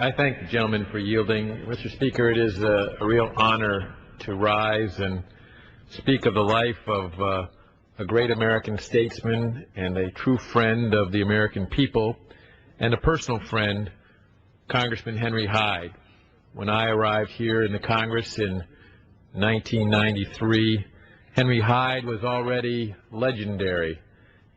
I thank the gentleman for yielding. Mr. Speaker, it is a real honor to rise and speak of the life of a great American statesman and a true friend of the American people, and a personal friend, Congressman Henry Hyde. When I arrived here in the Congress in 1993, Henry Hyde was already legendary.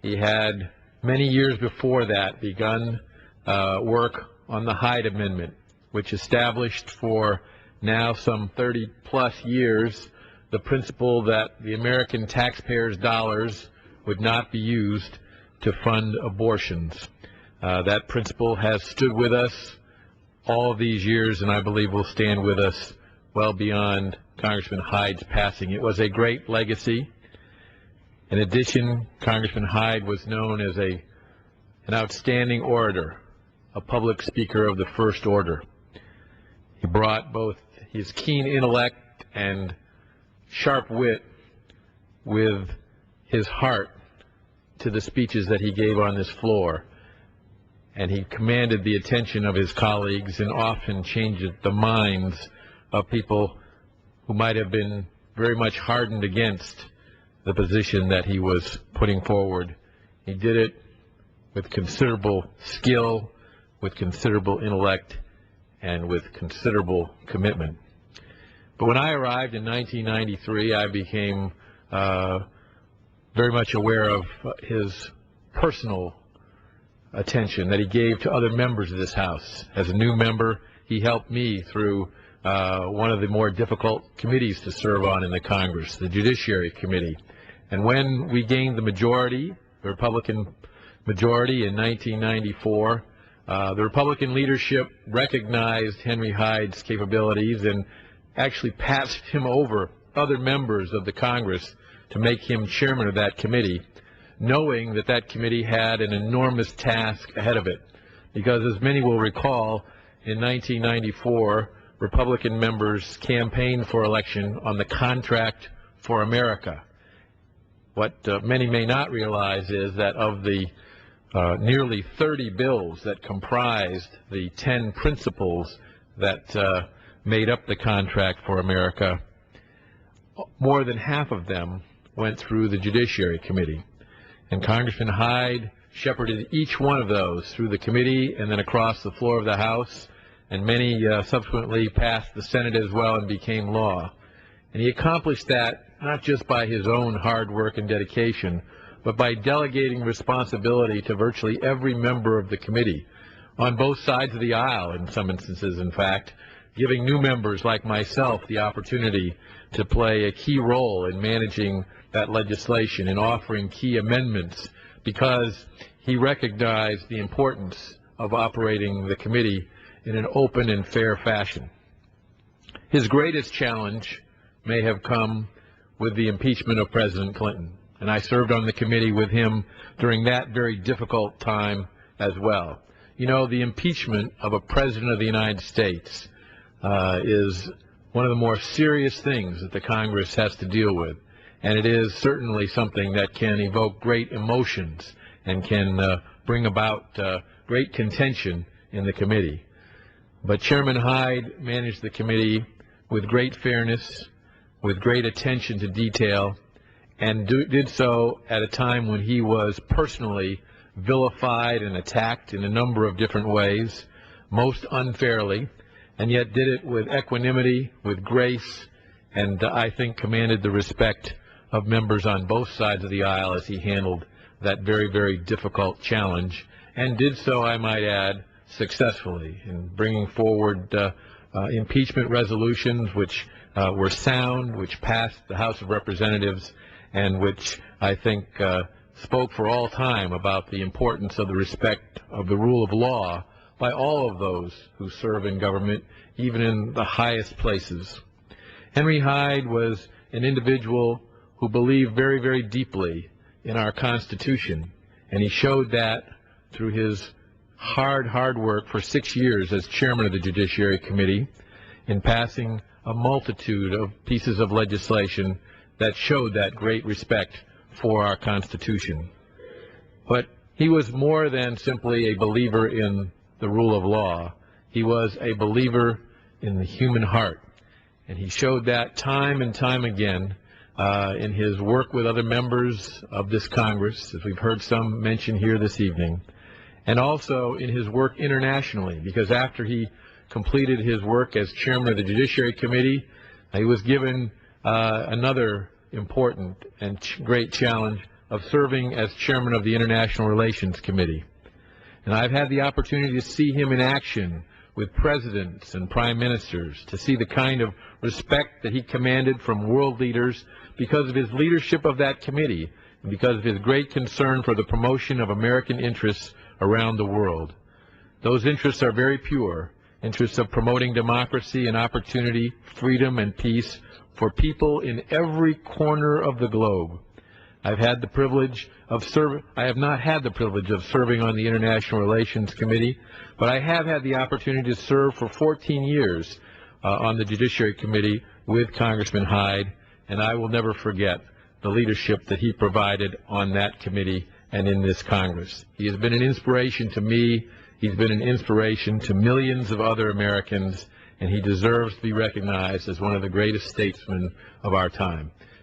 He had, many years before that, begun work on the Hyde Amendment, which established for now some 30-plus years the principle that the American taxpayers' dollars would not be used to fund abortions. That principle has stood with us all of these years, and I believe will stand with us well beyond Congressman Hyde's passing. It was a great legacy. In addition, Congressman Hyde was known as an outstanding orator, a public speaker of the first order. He brought both his keen intellect and sharp wit with his heart to the speeches that he gave on this floor, and he commanded the attention of his colleagues and often changed the minds of people who might have been very much hardened against the position that he was putting forward. He did it with considerable skill, with considerable intellect, and with considerable commitment. But when I arrived in 1993, I became very much aware of his personal attention that he gave to other members of this House. As a new member, he helped me through one of the more difficult committees to serve on in the Congress, the Judiciary Committee. And when we gained the majority, the Republican majority in 1994, the Republican leadership recognized Henry Hyde's capabilities and actually passed him over other members of the Congress to make him chairman of that committee, knowing that that committee had an enormous task ahead of it. Because as many will recall, in 1994, Republican members campaigned for election on the Contract for America. What many may not realize is that of the nearly 30 bills that comprised the 10 principles that made up the Contract for America, more than half of them went through the Judiciary Committee. And Congressman Hyde shepherded each one of those through the committee and then across the floor of the House, and many subsequently passed the Senate as well and became law. And he accomplished that not just by his own hard work and dedication, but by delegating responsibility to virtually every member of the committee, on both sides of the aisle in some instances, in fact, giving new members like myself the opportunity to play a key role in managing that legislation and offering key amendments, because he recognized the importance of operating the committee in an open and fair fashion. His greatest challenge may have come with the impeachment of President Clinton, and I served on the committee with him during that very difficult time as well. You know, the impeachment of a President of the United States is one of the more serious things that the Congress has to deal with, and it is certainly something that can evoke great emotions and can bring about great contention in the committee. But Chairman Hyde managed the committee with great fairness, with great attention to detail, and did so at a time when he was personally vilified and attacked in a number of different ways, most unfairly, and yet did it with equanimity, with grace, and I think commanded the respect of members on both sides of the aisle as he handled that very, very difficult challenge, and did so, I might add, successfully in bringing forward impeachment resolutions which were sound, which passed the House of Representatives, and which I think spoke for all time about the importance of the respect of the rule of law by all of those who serve in government, even in the highest places. Henry Hyde was an individual who believed very, very deeply in our Constitution, and he showed that through his hard work for 6 years as chairman of the Judiciary Committee in passing a multitude of pieces of legislation that showed that great respect for our Constitution. But he was more than simply a believer in the rule of law. he was a believer in the human heart. And he showed that time and time again in his work with other members of this Congress, as we've heard some mention here this evening, and also in his work internationally, because after he completed his work as chairman of the Judiciary Committee, he was given another important and great challenge of serving as chairman of the International Relations Committee. And I've had the opportunity to see him in action with presidents and prime ministers, to see the kind of respect that he commanded from world leaders because of his leadership of that committee and because of his great concern for the promotion of American interests around the world. Those interests are very pure, interests of promoting democracy and opportunity, freedom and peace for people in every corner of the globe. I have not had the privilege of serving on the International Relations Committee, but I have had the opportunity to serve for 14 years on the Judiciary Committee with Congressman Hyde, and I will never forget the leadership that he provided on that committee and in this Congress. He has been an inspiration to me. He's been an inspiration to millions of other Americans, and he deserves to be recognized as one of the greatest statesmen of our time.